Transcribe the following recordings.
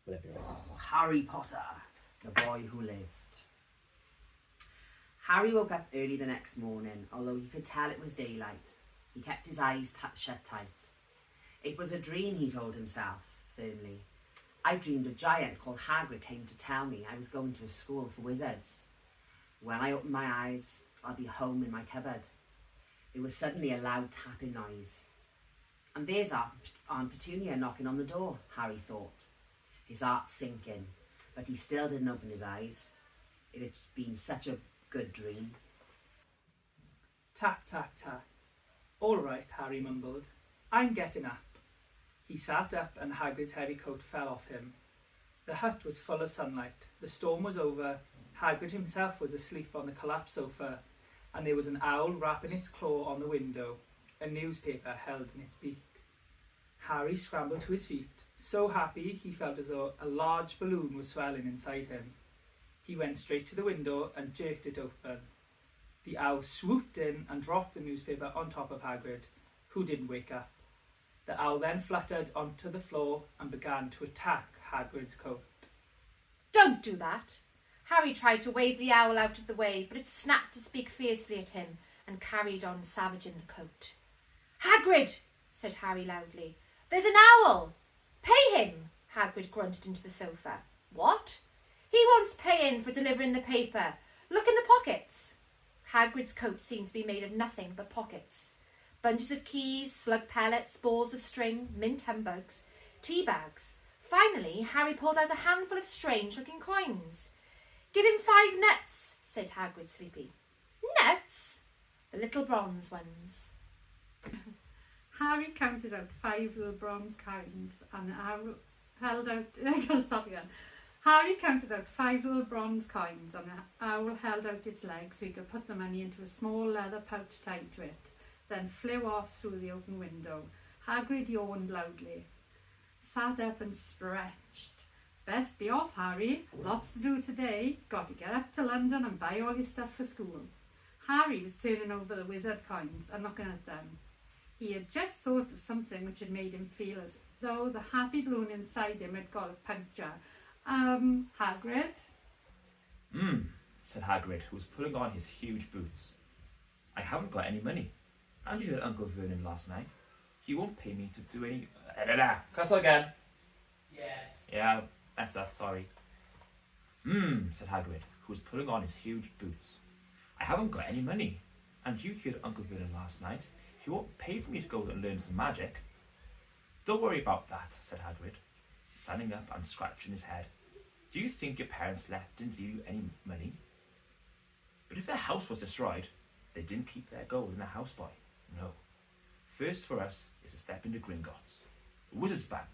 whatever you're on. Harry Potter, the boy who lived. Harry woke up early the next morning, although he could tell it was daylight. He kept his eyes shut tight. It was a dream, he told himself, firmly. I dreamed a giant called Hagrid came to tell me I was going to a school for wizards. When I open my eyes, I'll be home in my cupboard. There was suddenly a loud tapping noise. And there's Aunt Petunia knocking on the door, Harry thought. His heart sinking, but he still didn't open his eyes. It had been such a good dream. Tap, tap, tap. All right, Harry mumbled. I'm getting up. He sat up and Hagrid's heavy coat fell off him. The hut was full of sunlight. The storm was over. Hagrid himself was asleep on the collapsed sofa, and there was an owl rapping its claw on the window, a newspaper held in its beak. Harry scrambled to his feet, so happy he felt as though a large balloon was swelling inside him. He went straight to the window and jerked it open. The owl swooped in and dropped the newspaper on top of Hagrid, who didn't wake up. The owl then fluttered onto the floor and began to attack Hagrid's coat. Don't do that! Harry tried to wave the owl out of the way, but it snapped to speak fiercely at him and carried on savaging the coat. Hagrid! Said Harry loudly. There's an owl! Pay him! Hagrid grunted into the sofa. What? He wants paying for delivering the paper. Look in the pockets. Hagrid's coat seemed to be made of nothing but pockets. Bunches of keys, slug pellets, balls of string, mint humbugs, tea bags. Finally, Harry pulled out a handful of strange-looking coins. Give him 5 nuts, said Hagrid sleepy. Nuts? The little bronze ones. Harry counted out 5 little bronze coins and held out... I gotta start again. Harry counted out 5 little bronze coins and the owl held out its legs so he could put the money into a small leather pouch tied to it, then flew off through the open window. Hagrid yawned loudly, sat up and stretched. Best be off, Harry. Lots to do today. Got to get up to London and buy all your stuff for school. Harry was turning over the wizard coins and looking at them. He had just thought of something which had made him feel as though the happy balloon inside him had got a puncture. Hagrid? Said Hagrid, who was putting on his huge boots. I haven't got any money. And you heard Uncle Vernon last night. He won't pay me to do any... Castle again. Yeah, messed up, sorry. Said Hagrid, who was putting on his huge boots. I haven't got any money. And you heard Uncle Vernon last night. He won't pay for me to go and learn some magic. Don't worry about that, said Hagrid, standing up and scratching his head. Do you think your parents didn't leave you any money? But if their house was destroyed, they didn't keep their gold in the house boy. No. First for us is to step into Gringotts, the Wizard's Bank.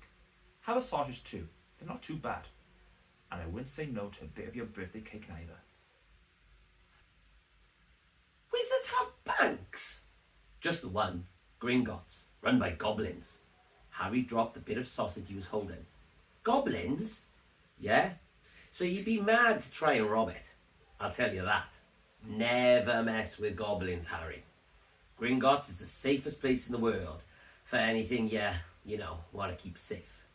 Have a sausage too. They're not too bad. And I wouldn't say no to a bit of your birthday cake neither. Wizards have banks? Just the one, Gringotts, run by goblins. Harry dropped the bit of sausage he was holding. Goblins? Yeah? So you'd be mad to try and rob it. I'll tell you that. Never mess with goblins, Harry. Gringotts is the safest place in the world for anything you want to keep safe.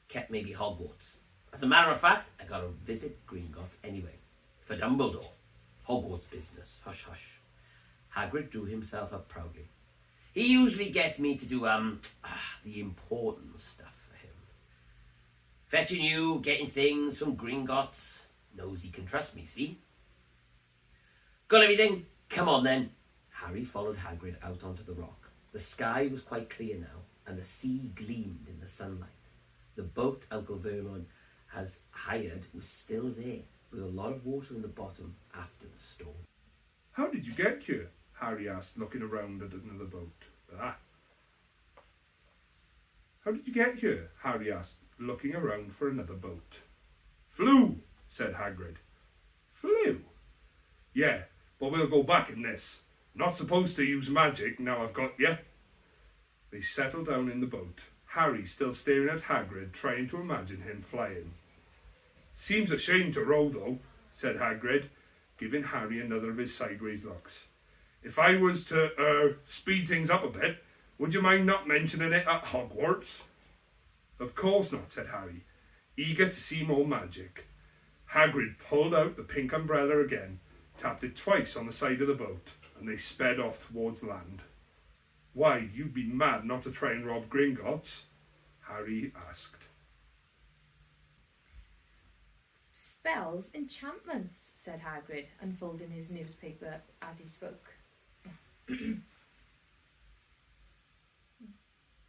Kept maybe Hogwarts. As a matter of fact, I got to visit Gringotts anyway. For Dumbledore. Hogwarts business. Hush, hush. Hagrid drew himself up proudly. He usually gets me to do the important stuff for him. Fetching you, getting things from Gringotts. Knows he can trust me, see? Got everything? Come on then. Harry followed Hagrid out onto the rock. The sky was quite clear now, and the sea gleamed in the sunlight. The boat Uncle Vernon has hired was still there, with a lot of water in the bottom after the storm. How did you get here? Harry asked, looking around at another boat. How did you get here? Harry asked, looking around for another boat. Flew, said Hagrid. Flew? Yeah, but we'll go back in this. Not supposed to use magic now I've got you. They settled down in the boat, Harry still staring at Hagrid, trying to imagine him flying. Seems a shame to row though, said Hagrid, giving Harry another of his sideways looks. If I was to speed things up a bit, would you mind not mentioning it at Hogwarts? Of course not, said Harry. Eager to see more magic, Hagrid pulled out the pink umbrella again, tapped it twice on the side of the boat, and they sped off towards land. "Why, you'd be mad not to try and rob Gringotts?" Harry asked. Spells, enchantments, said Hagrid, unfolding his newspaper as he spoke.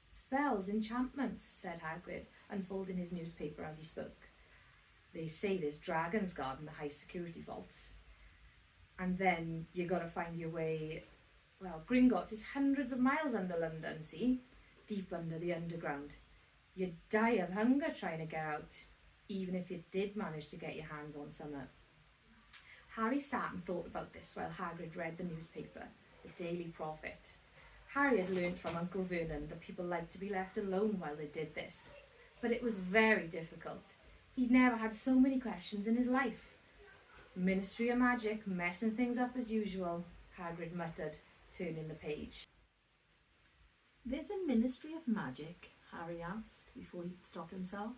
Spells, enchantments, said Hagrid, unfolding his newspaper as he spoke. They say there's dragons guarding the high security vaults. And then you gotta find your way. Well, Gringotts is hundreds of miles under London, see? Deep under the underground. You'd die of hunger trying to get out, even if you did manage to get your hands on summer. Harry sat and thought about this while Hagrid read the newspaper, the Daily Prophet. Harry had learnt from Uncle Vernon that people liked to be left alone while they did this, but it was very difficult. He'd never had so many questions in his life. Ministry of Magic, messing things up as usual, Hagrid muttered, turning the page. There's a Ministry of Magic? Harry asked, before he could stop himself.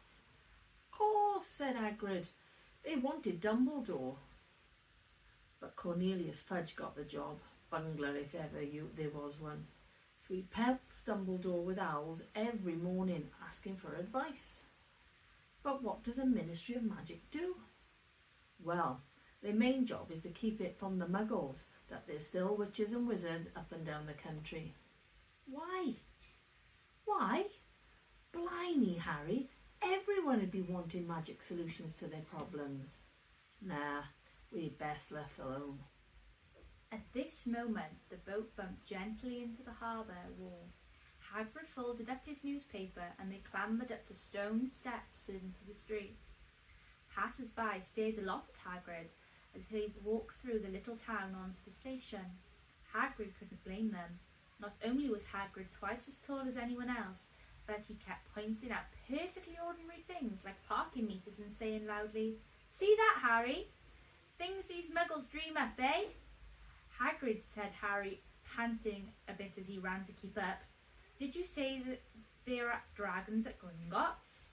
Course, said Hagrid. They wanted Dumbledore. But Cornelius Fudge got the job, bungler if ever there was one. So he pelts Dumbledore with owls every morning, asking for advice. But what does a Ministry of Magic do? Well, their main job is to keep it from the muggles, that there's still witches and wizards up and down the country. Why? Why? Blimey, Harry, everyone would be wanting magic solutions to their problems. Nah, we'd best left alone. At this moment, the boat bumped gently into the harbour wall. Hagrid folded up his newspaper and they clambered up the stone steps into the street. Passers-by stared a lot at Hagrid as he walked through the little town onto the station. Hagrid couldn't blame them. Not only was Hagrid twice as tall as anyone else, but he kept pointing out perfectly ordinary things like parking meters and saying loudly, "See that, Harry? Things these muggles dream up, eh?" Hagrid, said Harry, panting a bit as he ran to keep up. "Did you say that there are dragons at Gringotts?"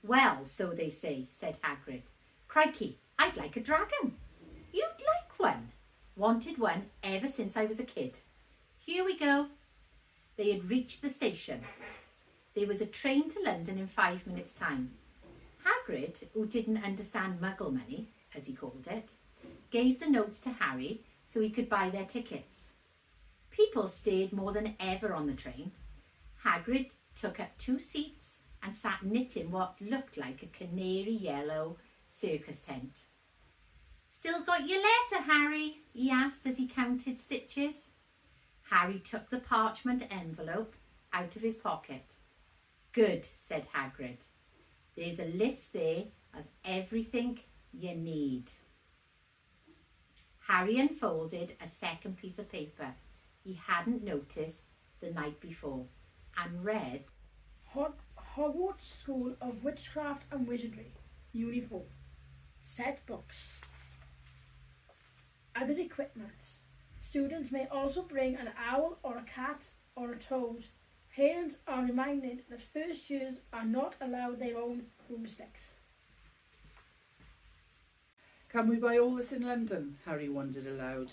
"Well, so they say," said Hagrid. "Crikey, I'd like a dragon." "You'd like one?" "Wanted one ever since I was a kid." "Here we go." They had reached the station. There was a train to London in 5 minutes' time. Hagrid, who didn't understand muggle money, as he called it, gave the notes to Harry so he could buy their tickets. People stared more than ever on the train. Hagrid took up 2 seats and sat knitting what looked like a canary yellow circus tent. "Still got your letter, Harry?" he asked as he counted stitches. Harry took the parchment envelope out of his pocket. "Good," said Hagrid. "There's a list there of everything you need." Harry unfolded a second piece of paper he hadn't noticed the night before and read, Hogwarts School of Witchcraft and Wizardry, Unit 4. Set books. Other equipment. Students may also bring an owl or a cat or a toad. Parents are reminded that first years are not allowed their own broomsticks. Can we buy all this in London? Harry wondered aloud.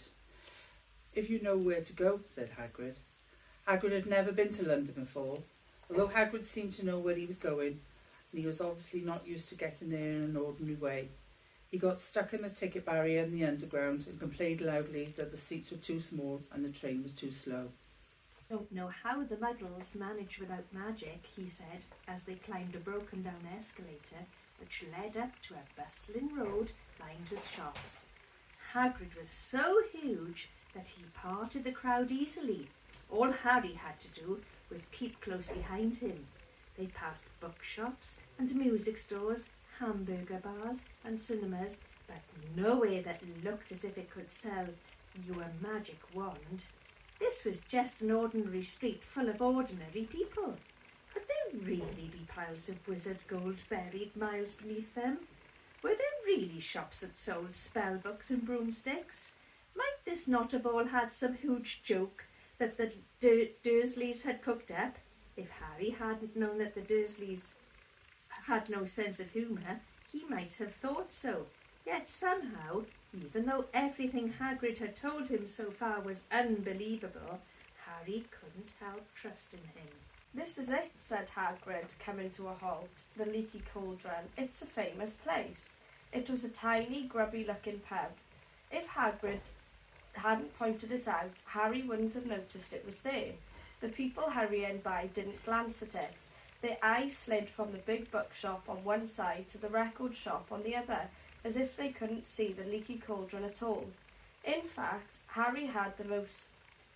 If you know where to go, said Hagrid. Hagrid had never been to London before, although Hagrid seemed to know where he was going, and he was obviously not used to getting there in an ordinary way. He got stuck in the ticket barrier in the underground and complained loudly that the seats were too small and the train was too slow. "Don't know how the muggles manage without magic," he said, as they climbed a broken-down escalator which led up to a bustling road lined with shops. Hagrid was so huge that he parted the crowd easily. All Harry had to do was keep close behind him. They passed bookshops and music stores, hamburger bars and cinemas, but nowhere that looked as if it could sell you a magic wand. This was just an ordinary street full of ordinary people. Could there really be piles of wizard gold buried miles beneath them? Were there really shops that sold spell books and broomsticks? Might this not have all had some huge joke that the Dursleys had cooked up? If Harry hadn't known that the Dursleys had no sense of humour, he might have thought so. Yet somehow, even though everything Hagrid had told him so far was unbelievable, Harry couldn't help trusting him. This is it, said Hagrid, coming to a halt. The Leaky Cauldron. It's a famous place. It was a tiny, grubby-looking pub. If Hagrid hadn't pointed it out, Harry wouldn't have noticed it was there. The people hurrying by didn't glance at it. Their eyes slid from the big bookshop on one side to the record shop on the other, as if they couldn't see the Leaky Cauldron at all. In fact, Harry had the most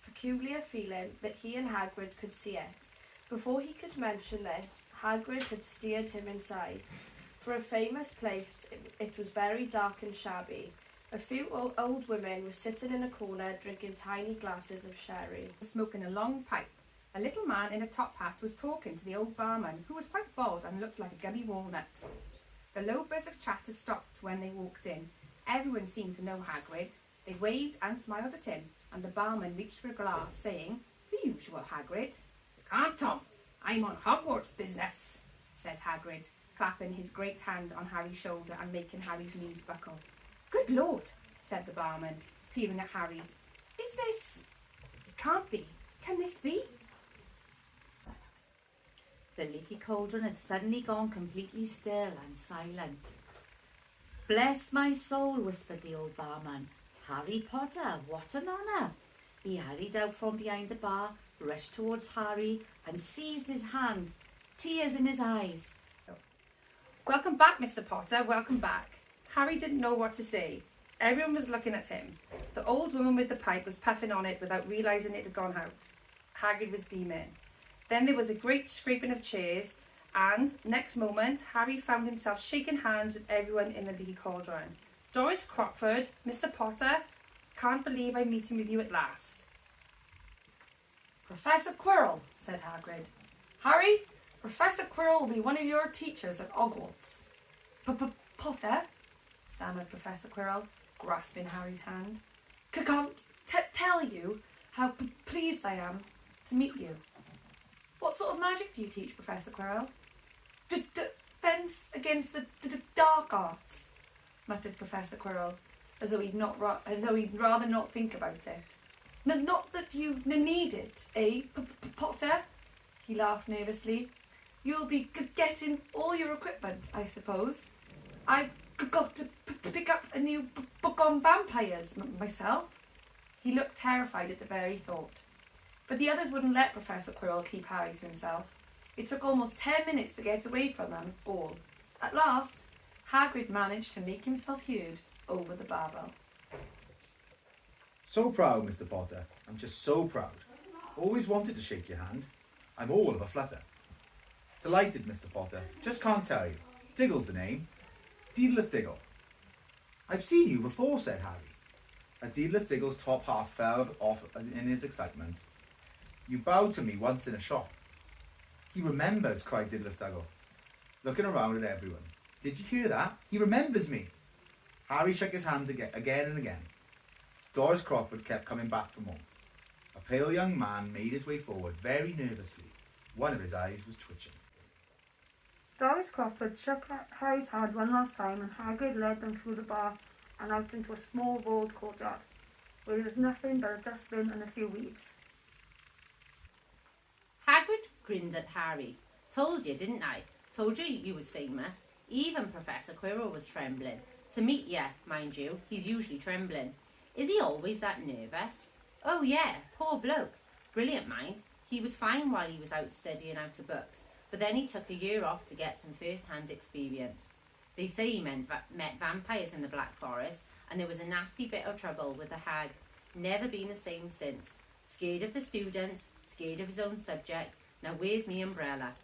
peculiar feeling that he and Hagrid could see it. Before he could mention this, Hagrid had steered him inside. For a famous place, it was very dark and shabby. A few old women were sitting in a corner drinking tiny glasses of sherry. Smoking a long pipe. A little man in a top hat was talking to the old barman, who was quite bald and looked like a gummy walnut. The low buzz of chatter stopped when they walked in. Everyone seemed to know Hagrid. They waved and smiled at him, and the barman reached for a glass, saying, "The usual, Hagrid." "Can't, Tom. I'm on Hogwarts business," said Hagrid, clapping his great hand on Harry's shoulder and making Harry's knees buckle. "Good Lord," said the barman, peering at Harry. "Is this... It can't be. Can this be?" The Leaky Cauldron had suddenly gone completely still and silent. "Bless my soul," whispered the old barman. "Harry Potter, what an honour!" He hurried out from behind the bar, rushed towards Harry and seized his hand, tears in his eyes. "Welcome back, Mr. Potter, welcome back." Harry didn't know what to say. Everyone was looking at him. The old woman with the pipe was puffing on it without realising it had gone out. Hagrid was beaming. Then there was a great scraping of chairs, and next moment Harry found himself shaking hands with everyone in the Leaky Cauldron. "Doris Crockford, Mr. Potter, can't believe I'm meeting with you at last." "Professor Quirrell," said Hagrid. "Harry, Professor Quirrell will be one of your teachers at Hogwarts." "Potter," stammered Professor Quirrell, grasping Harry's hand. "Can't tell you how pleased I am to meet you." "What sort of magic do you teach, Professor Quirrell?" "Defense against the dark arts," muttered Professor Quirrell, as though he'd rather not think about it. "Not that you need it, eh, Potter?" He laughed nervously. "You'll be getting all your equipment, I suppose. I've got to pick up a new book on vampires myself." He looked terrified at the very thought. But the others wouldn't let Professor Quirrell keep Harry to himself. It took almost 10 minutes to get away from them all. At last, Hagrid managed to make himself heard over the babel. "So proud, Mr. Potter. I'm just so proud. Always wanted to shake your hand. I'm all of a flutter. Delighted, Mr. Potter. Just can't tell you. Diggle's the name. Daedalus Diggle." "I've seen you before," said Harry. As Daedalus Diggle's top half fell off in his excitement. "You bowed to me once in a shop." "He remembers," cried Daedalus Diggle, looking around at everyone. "Did you hear that? He remembers me." Harry shook his hands again and again. Doris Crockford kept coming back for more. A pale young man made his way forward very nervously. One of his eyes was twitching. Doris Crockford shook Harry's hand one last time, and Hagrid led them through the bar and out into a small walled courtyard, where there was nothing but a dustbin and a few weeds. Hagrid grinned at Harry. "Told you, didn't I? Told you was famous. Even Professor Quirrell was trembling. To meet you, mind you, he's usually trembling. Is he always that nervous?" "Oh yeah, poor bloke. Brilliant mind. He was fine while he was out studying out of books, but then he took a year off to get some first-hand experience. They say he met vampires in the Black Forest, and there was a nasty bit of trouble with the hag. Never been the same since. Scared of the students, scared of his own subject. Now where's me umbrella?"